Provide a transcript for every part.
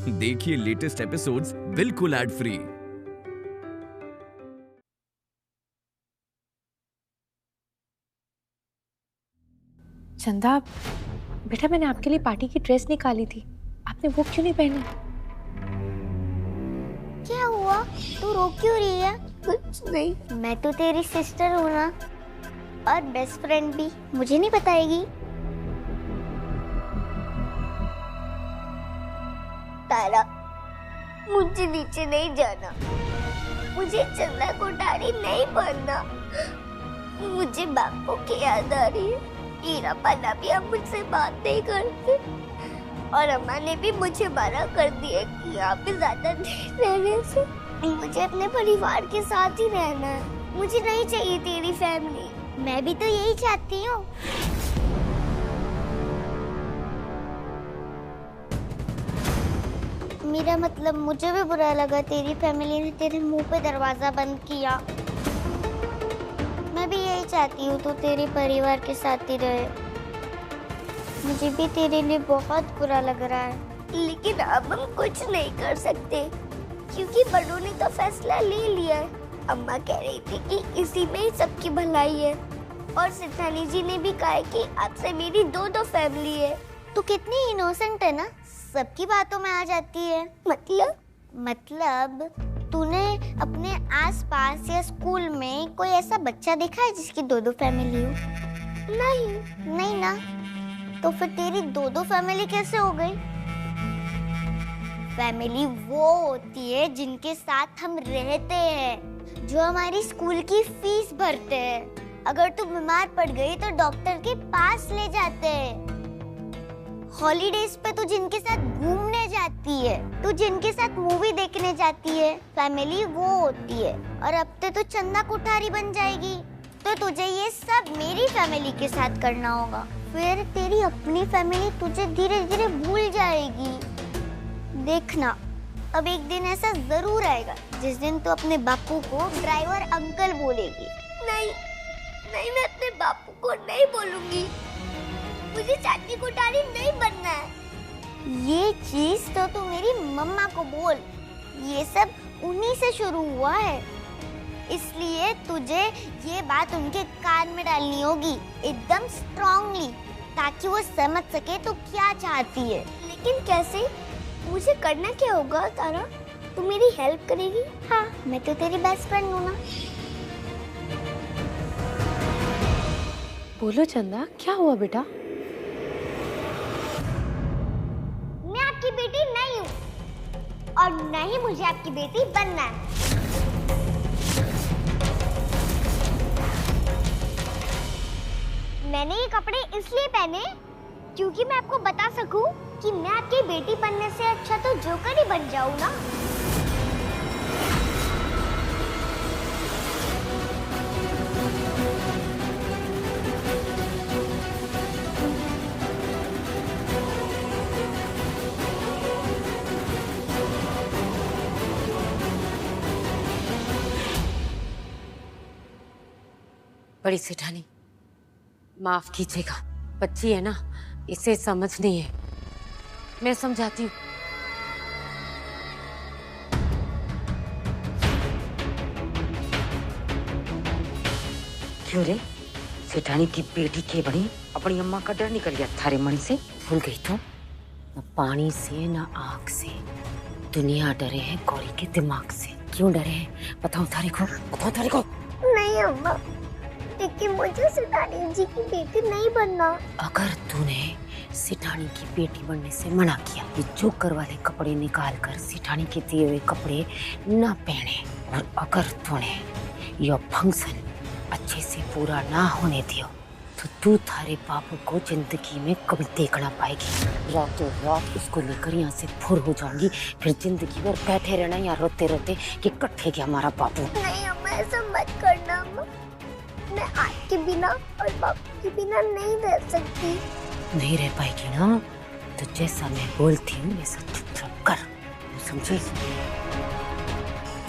देखिए latest episodes बिल्कुल ad free. चंदा, बेटा मैंने आपके लिए पार्टी की ड्रेस निकाली थी, आपने वो क्यों नहीं पहनी? क्या हुआ? तू रो क्यों रही है? कुछ नहीं। मैं तो तेरी सिस्टर हूँ ना, और बेस्ट फ्रेंड भी। मुझे नहीं बताएगी? तारा, मुझे नीचे नहीं जाना, मुझे चंदा कोठारी नहीं बनना। मुझे बापू की याद आ रही है। हीरा पाना भी अब मुझसे बात नहीं करते, और अम्मा ने भी मुझे मना कर दिया कि यहाँ पे ज्यादा देर रहने से। मुझे अपने परिवार के साथ ही रहना है। मुझे नहीं चाहिए तेरी फैमिली। मैं भी तो यही चाहती हूँ। मेरा मतलब, मुझे भी बुरा लगा तेरी फैमिली ने तेरे मुंह पे दरवाजा बंद किया। मैं भी यही चाहती हूँ तो तेरे परिवार के साथ ही रहे। मुझे भी तेरे लिए बहुत बुरा लग रहा है, लेकिन अब हम कुछ नहीं कर सकते क्योंकि बड़ों ने तो फैसला ले लिया है। अम्मा कह रही थी कि इसी में ही सबकी भलाई है, और सिद्धानी जी ने भी कहा है कि आपसे मेरी दो फैमिली है। तू कितनी इनोसेंट है ना, सबकी बातों में आ जाती है। मतलब तूने अपने आसपास या स्कूल में कोई ऐसा बच्चा देखा है जिसकी दो फैमिली हो? नहीं ना। तो फिर तेरी दो फैमिली कैसे हो गई? फैमिली वो होती है जिनके साथ हम रहते हैं, जो हमारी स्कूल की फीस भरते हैं। अगर तू बीमार पड़ गई तो डॉक्टर के पास ले जाते हैं। हॉलीडेज पे तू जिनके साथ घूमने जाती है, तू जिनके साथ मूवी देखने जाती है, फैमिली वो होती है। और अब तो चंदा कोठारी बन जाएगी, तो तुझे ये सब मेरी फैमिली के साथ करना होगा। फिर तेरी अपनी फैमिली तुझे धीरे धीरे भूल जाएगी। देखना, अब एक दिन ऐसा जरूर आएगा जिस दिन तू अपने बापू को ड्राइवर अंकल बोलेगी। नहीं, मैं अपने बापू को नहीं बोलूंगी। मुझे चांदी कोठारी नहीं बनना है। ये चीज तो तू मेरी मम्मा को बोल। ये सब उन्हीं से शुरू हुआ है, इसलिए तुझे ये बात उनके कान में डालनी होगी एकदम स्ट्रांगली, ताकि वो समझ सके तू क्या चाहती है। लेकिन कैसे? मुझे करना क्या होगा तारा? तू मेरी हेल्प करेगी? हाँ, मैं तो तेरी बेस्ट फ्रेंड हूँ ना। बोलो चंदा, क्या हुआ बेटा? मैं आपकी बेटी नहीं हूँ, और नहीं मुझे आपकी बेटी बनना है। मैंने ये कपड़े इसलिए पहने क्योंकि मैं आपको बता सकूं कि मैं आपकी बेटी बनने से अच्छा तो जोकर ही बन जाऊं ना। बड़ी सेठानी, माफ कीजिएगा, बच्ची है ना, इसे समझ नहीं है। मैं समझाती हूँ। क्यों रे, सेठानी की बेटी के बड़ी अपनी अम्मा का डर निकल गया थारे मन से? भूल गई तो? न पानी से न आग से दुनिया डरे है गौरी के दिमाग से। क्यों डरे हैं? बताओ थारे को, बताओ थारे को। नहीं अम्मा, क्योंकि मुझे सितानी जी की बेटी नहीं बनना। अगर तूने सिठानी की बेटी बनने से मना किया, ये जोकर वाले कपड़े निकाल कर सिठानी के दिए हुए कपड़े न पहने, और अगर तूने यह फंक्शन अच्छे से पूरा ना होने दियो, तो तू थारे बापू को जिंदगी में कभी देख ना पाएगी। रातों रात उसको लेकर यहाँ से फुर हो जाऊंगी, फिर जिंदगी भर बैठे रहना या रोते रोते कि कट गया हमारा बापू। नहीं अम्मा, ऐसा मत करना अम्मा। मैं आपके बिना और बापू के बिना नहीं रह सकती। नहीं रह पाएगी ना, तो जैसा मैं बोलती हूँ वैसा चुपचाप कर, समझी?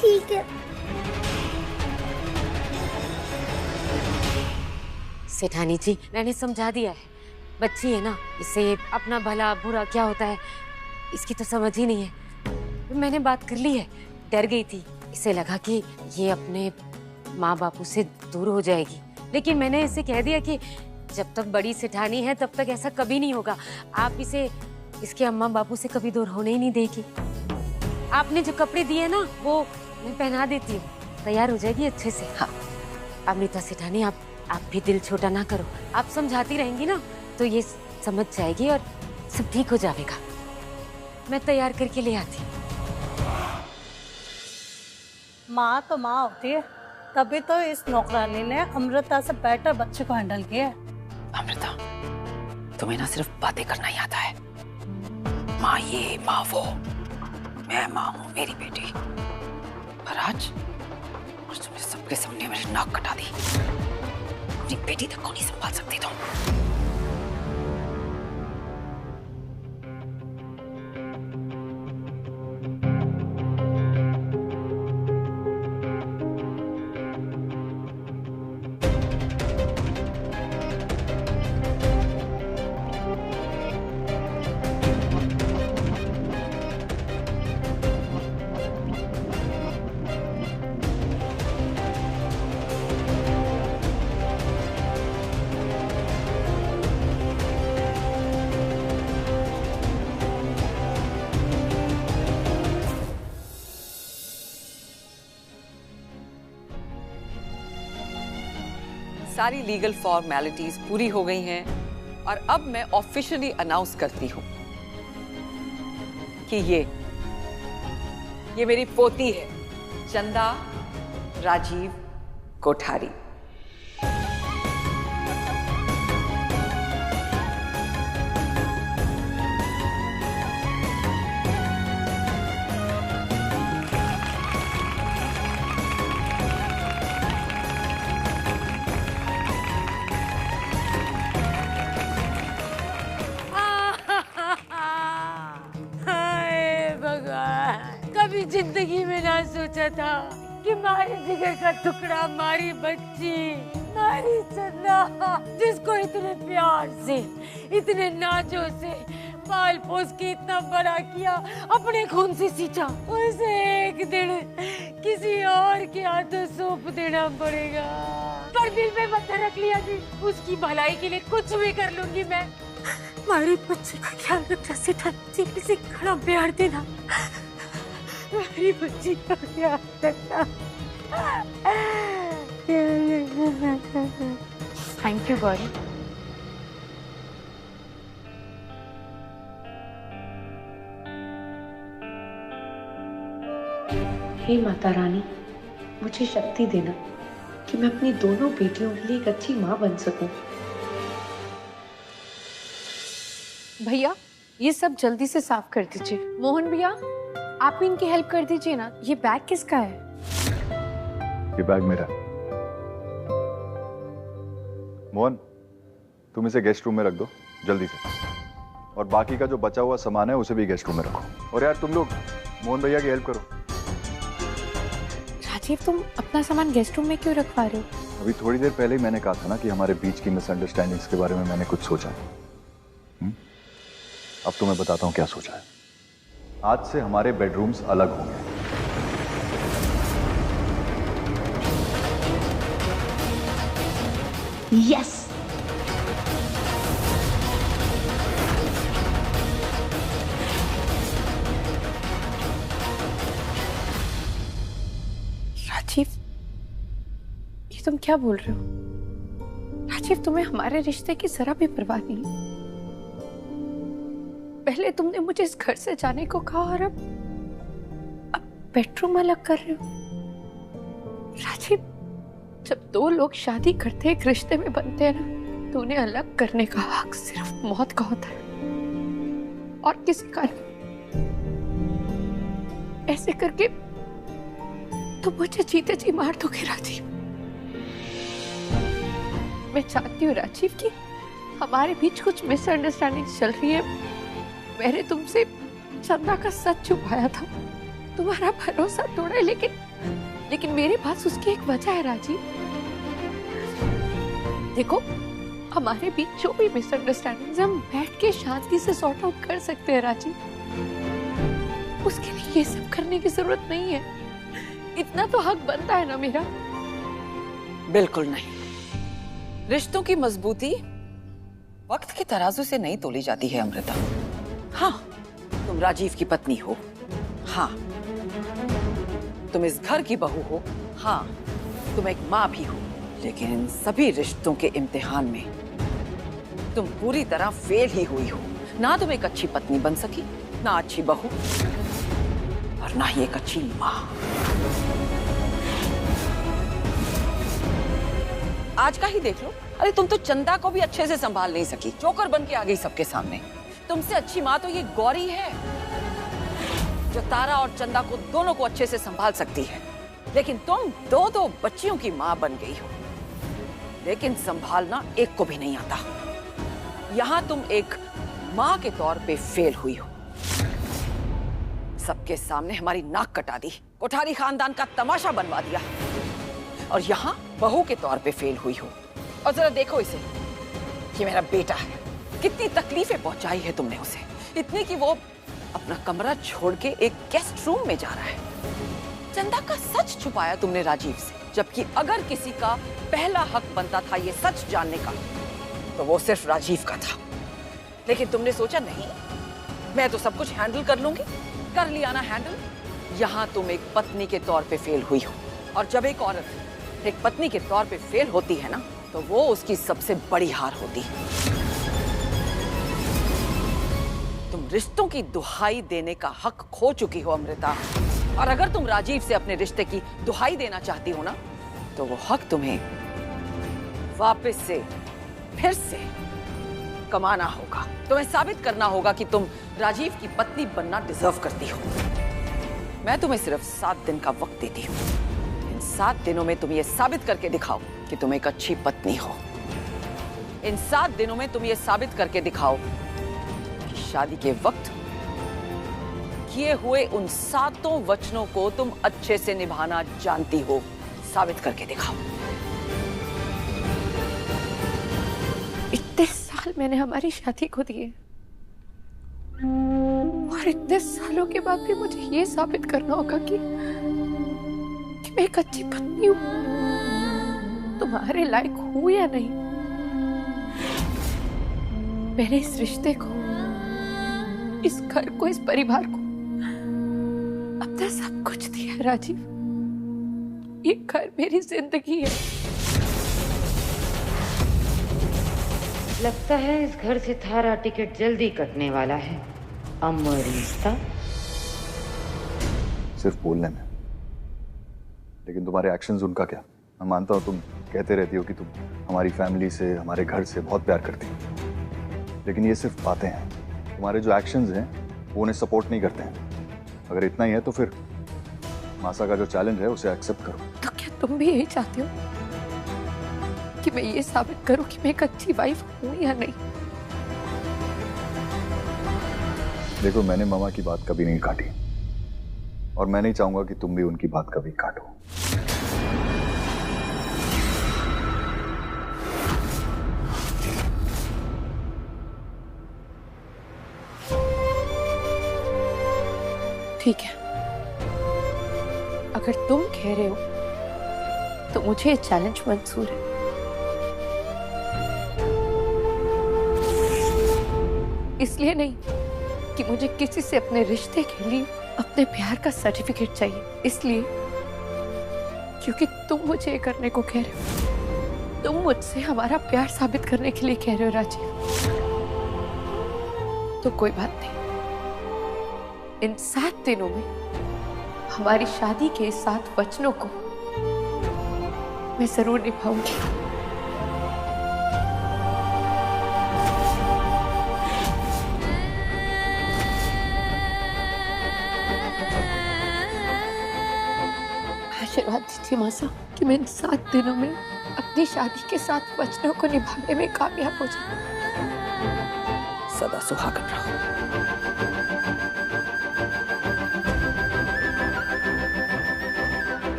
ठीक है। सेठानी जी, मैंने समझा दिया है, बच्ची है ना, इससे अपना भला बुरा क्या होता है इसकी तो समझ ही नहीं है। मैंने बात कर ली है, डर गई थी, इसे लगा कि ये अपने माँ बापू से दूर हो जाएगी, लेकिन मैंने इसे कह दिया कि जब तक बड़ी सेठानी है तब तक ऐसा कभी नहीं होगा। आप इसे इसके अम्मा बापू से कभी दूर होने ही नहीं देगी। आपने जो कपड़े दिए ना वो मैं पहना देती हूँ, तैयार हो जाएगी अच्छे से। हाँ अमृता सेठानी, आप भी दिल छोटा ना करो, आप समझाती रहेंगी ना तो ये समझ जाएगी और सब ठीक हो जाएगा। मैं तैयार करके ले आती हूँ। माँ तो माँ होती है, तभी तो इस नौकरानी ने अमृता से बेटर बच्चे को हैंडल किया है। अमृता, तुम्हें ना सिर्फ बातें करना ही आता है। माँ ये माँ वो, मैं माँ हूँ मेरी बेटी, पर आज तुमने सबके सामने मेरी नाक कटा दी। अपनी बेटी तक को नहीं संभाल सकती तुम। सारी लीगल फॉर्मेलिटीज पूरी हो गई हैं और अब मैं ऑफिशियली अनाउंस करती हूँ कि ये मेरी पोती है, चंदा राजीव कोठारी। कभी जिंदगी में ना सोचा था कि मारी जिगर का टुकड़ा, मारी बच्ची, मारी चंदा, जिसको इतने प्यार से, इतने नाजों से पाल पोस के इतना बड़ा किया, अपने खून से सींचा, उसे एक दिन किसी और के हाथों सौंप देना पड़ेगा। पर दिल में पत्थर रख लिया कि उसकी भलाई के लिए कुछ भी कर लूंगी मैं। मारी बच्ची का ख्याल रखना, सीधे से खड़ा प्यार देना, मेरी बच्ची का प्यार रखना। Thank you Gauri. हे माता रानी, मुझे शक्ति देना कि मैं अपनी दोनों बेटियों के लिए एक अच्छी माँ बन सकूं। भैया ये सब जल्दी से साफ कर दीजिए। मोहन भैया आप भी इनकी हेल्प कर दीजिए ना। ये बैग किसका है? ये बैग मेरा। मोहन तुम इसे गेस्ट रूम में रख दो जल्दी से, और बाकी का जो बचा हुआ सामान है उसे भी गेस्ट रूम में रखो। और यार तुम लोग मोहन भैया की हेल्प करो। राजीव तुम अपना सामान गेस्ट रूम में क्यों रखवा रहे हो? अभी थोड़ी देर पहले ही मैंने कहा था ना कि हमारे बीच की मिसअंडरस्टैंडिंग्स के बारे में मैंने कुछ सोचा। अब तुम्हें बताता हूँ क्या सोचा है। आज से हमारे बेडरूम्स अलग होंगे। यस। राजीव ये तुम क्या बोल रहे हो? राजीव तुम्हें हमारे रिश्ते की जरा भी परवाह नहीं। पहले तुमने मुझे इस घर से जाने को कहा और अब बेडरूम अलग कर रहे हो। राजीव जब दो लोग शादी करते हैं, एक रिश्ते में बनते हैं ना, तो उन्हें अलग करने का हक सिर्फ मौत का होता है और किसी का नहीं। ऐसे करके तो मुझे जीते जी मार दोगे राजीव। मैं चाहती हूँ राजीव कि हमारे बीच कुछ मिसअंडरस्टैंडिंग चल रही है। मैंने तुमसे चंदा का सच छुपाया था, तुम्हारा भरोसा तोड़ा है, लेकिन मेरे पास उसकी एक वजह है राजीव। देखो हमारे बीच जो भी मिसअंडरस्टैंडिंग्स हम बैठ के शांति से सॉर्ट आउट कर सकते हैं राजीव। उसके लिए ये सब करने की जरूरत नहीं है। इतना तो हक बनता है ना मेरा। बिल्कुल नहीं। रिश्तों की मजबूती वक्त के तराजू से नहीं तोली जाती है अमृता। हाँ, तुम राजीव की पत्नी हो, हाँ। तुम इस घर की बहू हो, हाँ। तुम एक माँ भी हो, लेकिन इन सभी रिश्तों के इम्तिहान में तुम पूरी तरह फेल ही हुई हो। ना तुम एक अच्छी पत्नी बन सकी, ना अच्छी बहू, और ना ही एक अच्छी माँ। आज का ही देख लो। अरे तुम तो चंदा को भी अच्छे से संभाल नहीं सकी, जोकर बन के आ गई सबके सामने। तुमसे अच्छी माँ तो ये गौरी है, जो तारा और चंदा को दोनों को अच्छे से संभाल सकती है। लेकिन तुम दो बच्चियों की माँ बन गई हो, लेकिन संभालना एक को भी नहीं आता। यहाँ तुम एक माँ के तौर पे फेल हुई हो। सबके सामने हमारी नाक कटा दी, कोठारी खानदान का तमाशा बनवा दिया, और यहाँ बहू के तौर पे फेल हुई हो। और जरा देखो इसे, ये मेरा बेटा है। कितनी तकलीफें पहुंचाई है तुमने उसे, इतनी कि वो अपना कमरा छोड़ के एक गेस्ट रूम में जा रहा है। चंदा का सच छुपाया तुमने राजीव से, जबकि अगर किसी का पहला हक बनता था ये सच जानने का, तो वो सिर्फ राजीव का था। लेकिन तुमने सोचा नहीं, मैं तो सब कुछ हैंडल कर लूंगी। कर लिया ना हैंडल। यहाँ तुम एक पत्नी के तौर पे फेल हुई हो, और जब एक औरत एक पत्नी के तौर पे फेल होती है ना, तो वो उसकी सबसे बड़ी हार होती है। तुम रिश्तों की दुहाई देने का हक खो चुकी हो अमृता, और अगर तुम राजीव से अपने रिश्ते की दुहाई देना चाहती हो ना, तो वो हक तुम्हें वापस से फिर से कमाना होगा। तुम्हें साबित करना होगा कि तुम राजीव की पत्नी बनना डिजर्व करती हो। मैं तुम्हें सिर्फ 7 दिन का वक्त देती हूँ। इन 7 दिनों में तुम ये साबित करके दिखाओ कि तुम एक अच्छी पत्नी हो। इन 7 दिनों में तुम ये साबित करके दिखाओ कि शादी के वक्त किए हुए उन 7 वचनों को तुम अच्छे से निभाना जानती हो। साबित करके दिखाओ। इतने साल मैंने हमारी शादी को दिए, और इतने सालों के बाद भी मुझे ये साबित करना होगा कि मैं एक अच्छी पत्नी हूँ, तुम्हारे लायक हूँ या नहीं। मैंने इस रिश्ते को, इस घर को, इस परिवार को अपना सब कुछ दिया है राजीव। ये घर मेरी जिंदगी है। लगता है इस घर से थारा टिकट जल्दी कटने वाला है। अमृता सिर्फ बोलने में, लेकिन तुम्हारे एक्शंस उनका क्या? मैं मानता हूँ तुम कहते रहती हो कि तुम हमारी फैमिली से, हमारे घर से बहुत प्यार करती हो, लेकिन ये सिर्फ बातें हैं। तुम्हारे जो एक्शंस हैं वो उन्हें सपोर्ट नहीं करते हैं। अगर इतना ही है तो फिर मासा का जो चैलेंज है उसे एक्सेप्ट करो। तो क्या तुम भी यही चाहते हो कि मैं ये साबित करूं कि मैं एक अच्छी वाइफ हूं या नहीं? देखो, मैंने मामा की बात कभी नहीं काटी, और मैं नहीं चाहूंगा कि तुम भी उनकी बात कभी काटो। ठीक है, अगर तुम कह रहे हो तो मुझे ये चैलेंज मंजूर है। इसलिए नहीं कि मुझे किसी से अपने रिश्ते के लिए अपने प्यार का सर्टिफिकेट चाहिए, इसलिए क्योंकि तुम मुझे ये करने को कह रहे हो। तुम मुझसे हमारा प्यार साबित करने के लिए कह रहे हो राजीव। तो कोई बात नहीं, इन 7 दिनों में हमारी शादी के 7 वचनों को मैं जरूर निभाऊंगी। आशीर्वाद दीजिए मासा कि मैं इन 7 दिनों में अपनी शादी के 7 वचनों को निभाने में कामयाब हो जाऊं। सदा सुहागन रहो।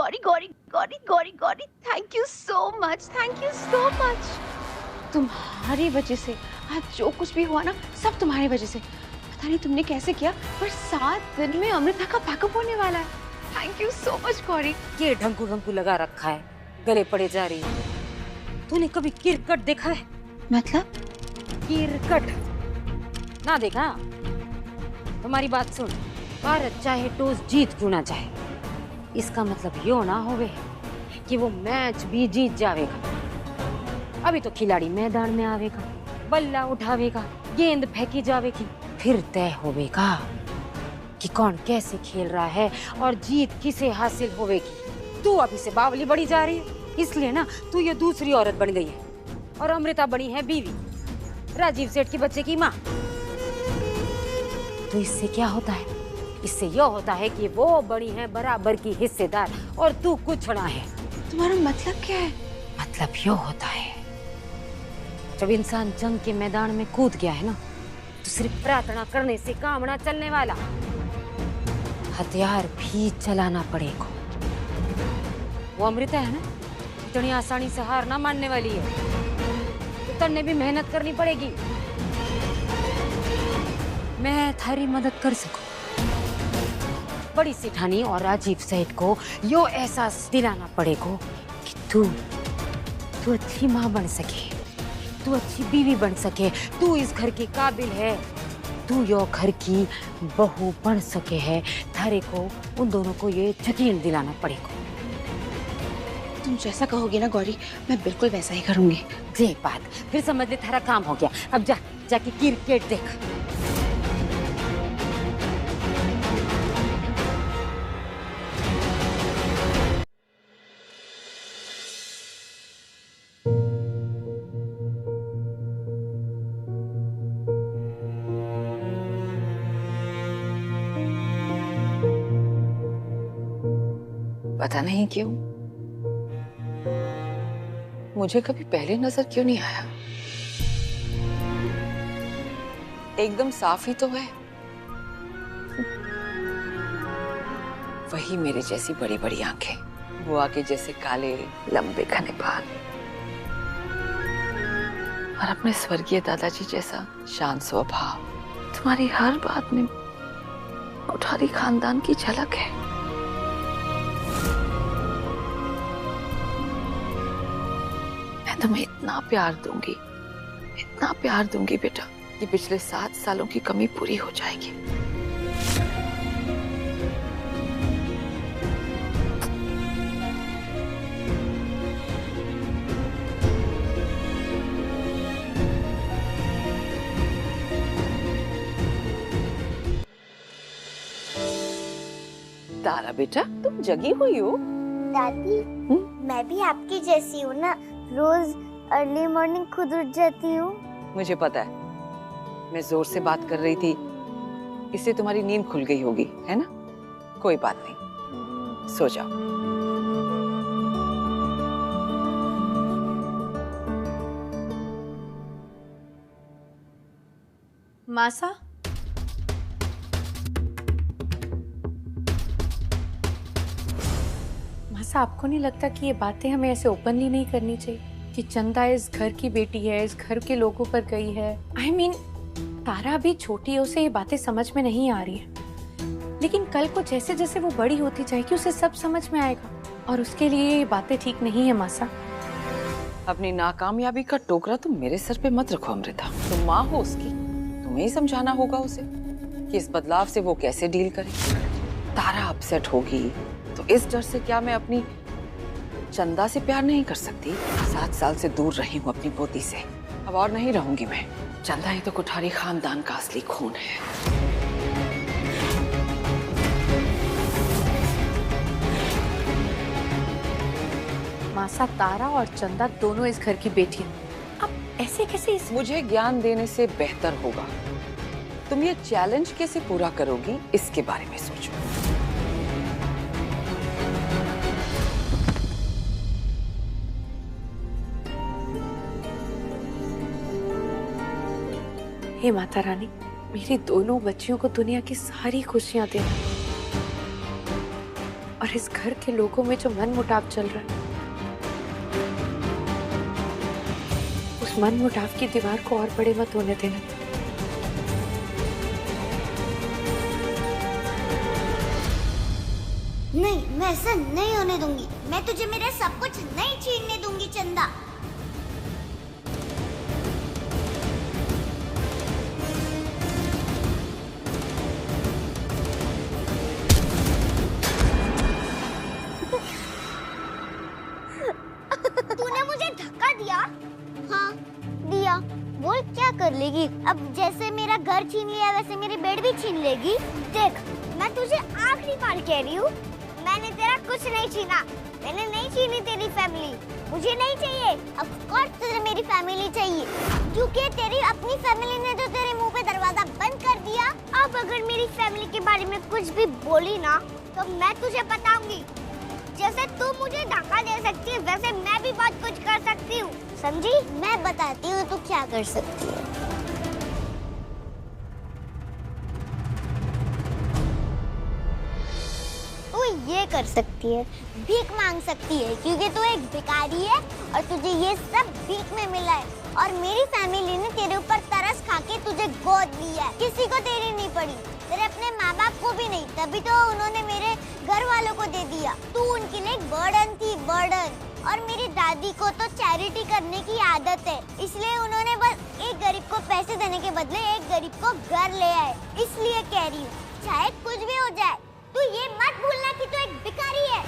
Gauri Gauri Gauri Gauri Gauri, thank you so much, thank you so much. तुम्हारी वजह से आज जो कुछ भी हुआ ना, सब तुम्हारी वजह से। पता नहीं तुमने कैसे किया, पर 7 दिन में अमृता का पैकअप होने वाला है। Thank you so much Gauri. ये ढंकू लगा रखा है, गले पड़े जा रही है। तूने कभी किरकट देखा है? मतलब? किरकट ना देखा? तुम्हारी बात सुन, भारत चाहे टॉस जीत क्यों ना जाए, इसका मतलब यो ना होवे कि वो मैच भी जीत जावेगा। अभी तो खिलाड़ी मैदान में आवेगा, बल्ला उठावेगा, गेंद फेंकी जावेगी, फिर तय होवेगा कि कौन कैसे खेल रहा है और जीत किसे हासिल होवेगी। तू अभी से बावली बड़ी जा रही है, इसलिए ना तू ये दूसरी औरत बन गई है और अमृता बनी है बीवी, राजीव सेठ के बच्चे की माँ। तो इससे क्या होता है? इससे यह होता है कि वो बड़ी है बराबर की हिस्सेदार और तू कुछड़ा है। तुम्हारा मतलब क्या है? मतलब यो होता है, जब इंसान जंग के मैदान में कूद गया है ना, तो सिर्फ प्रार्थना करने से काम ना चलने वाला, हथियार भी चलाना पड़ेगा। वो अमृता है ना, इतनी आसानी से हार ना मानने वाली है, तो तन्ने भी मेहनत करनी पड़ेगी। मैं थारी मदद कर सकूं। बड़ी सेठानी और राजीव सेठ को यो एहसास दिलाना पड़ेगा कि तू अच्छी माँ बन सके, तू अच्छी बीवी बन सके, तू इस घर के काबिल है, तू यो घर की बहू बन सके है। थारे को उन दोनों को ये यकीन दिलाना पड़ेगा। तुम जैसा कहोगे ना गौरी, मैं बिल्कुल वैसा ही करूंगी। ये बात फिर समझ ले, थारा काम हो गया। अब जाके क्रिकेट देख। पता नहीं क्यों मुझे कभी पहले नजर क्यों नहीं आया। एकदम साफ ही तो है, वही मेरे जैसी बड़ी बड़ी आंखें, बुआ के जैसे काले लंबे घने बाल और अपने स्वर्गीय दादाजी जैसा शांत स्वभाव। तुम्हारी हर बात में कोठारी खानदान की झलक है। मैं तुम्हें इतना प्यार दूंगी बेटा कि पिछले 7 सालों की कमी पूरी हो जाएगी। तारा बेटा, तुम जगी हुई हो? दादी, मैं भी आपकी जैसी हूँ ना, रोज अर्ली मॉर्निंग खुद उठ जाती हूँ। मुझे पता है, मैं जोर से बात कर रही थी, इससे तुम्हारी नींद खुल गई होगी, है ना? कोई बात नहीं, सो जाओ। मासा, मासा, आपको नहीं लगता कि ये बातें हमें ऐसे ओपनली नहीं करनी चाहिए कि चंदा इस घर की बेटी है, इस घर के लोगों पर गई है? I mean, तारा अभी छोटी है, उसे ये बातें समझ में नहीं आ रही है, लेकिन कल को जैसे जैसे वो बड़ी होती जाएगी उसे सब समझ में आएगा, और उसके लिए ये बातें ठीक नहीं है। मासा, अपनी नाकामयाबी का टोकरा तुम मेरे सर पे मत रखो अमृता। तुम माँ हो उसकी, तुम्हें ही समझाना होगा उसे कि इस बदलाव से वो कैसे डील करे। तारा अपसेट होगी तो इस डर से क्या मैं अपनी चंदा से प्यार नहीं कर सकती? 7 साल से दूर रही हूँ अपनी पोती से, अब और नहीं रहूंगी मैं। चंदा ही तो कोठारी खानदान का असली खून है। मासा, तारा और चंदा दोनों इस घर की बेटियां, अब ऐसे कैसे? मुझे ज्ञान देने से बेहतर होगा तुम ये चैलेंज कैसे पूरा करोगी, इसके बारे में सोचो। हे माता रानी, मेरी दोनों बच्चियों को दुनिया की सारी खुशियां दे और इस घर के लोगों में जो मन मुटाव चल रहा है, उस मन मुटाव की दीवार को और बड़े मत होने देना। नहीं, मैं ऐसा नहीं होने दूंगी। मैं तुझे मेरा सब कुछ नहीं छीनने दूंगी चंदा। तूने मुझे धक्का दिया? हाँ, दिया। बोल क्या कर लेगी? अब जैसे मेरा घर छीन लिया वैसे मेरी बेड भी छीन लेगी। देख, मैं तुझे आखिरी बार कह रही हूँ, मैंने तेरा कुछ नहीं छीना। मैंने नहीं छीनी तेरी फैमिली। मुझे नहीं चाहिए। ऑफ कोर्स तुझे मेरी फैमिली चाहिए, क्योंकि तेरी अपनी फैमिली ने तो तेरे मुंह पे दरवाजा बंद कर दिया। अब अगर मेरी फैमिली के बारे में कुछ भी बोली ना, तो मैं तुझे बताऊंगी। जैसे तू मुझे धक्का दे सकती है, वैसे मैं भी बहुत कुछ कर सकती हूँ। समझी? मैं बताती हूँ तू क्या कर सकती है। तू ये कर सकती है, भीख मांग सकती है, क्योंकि तू एक भिखारी है और तुझे ये सब भीख में मिला है। और मेरी फैमिली ने तेरे ऊपर तरस खा के तुझे गोद लिया है। किसी को तेरी नहीं पड़ी, तेरे अपने माँ बाप को भी नहीं, तभी तो उन्होंने मेरे घर वालों को दे दिया। तू उनके लिए एक बर्डन थी, बर्डन। और मेरी दादी को तो चैरिटी करने की आदत है, इसलिए उन्होंने बस एक गरीब को पैसे देने के बदले एक गरीब को घर ले आए। इसलिए कह रही हूँ, चाहे कुछ भी हो जाए, तू ये मत भूलना कि तू एक भिखारी है।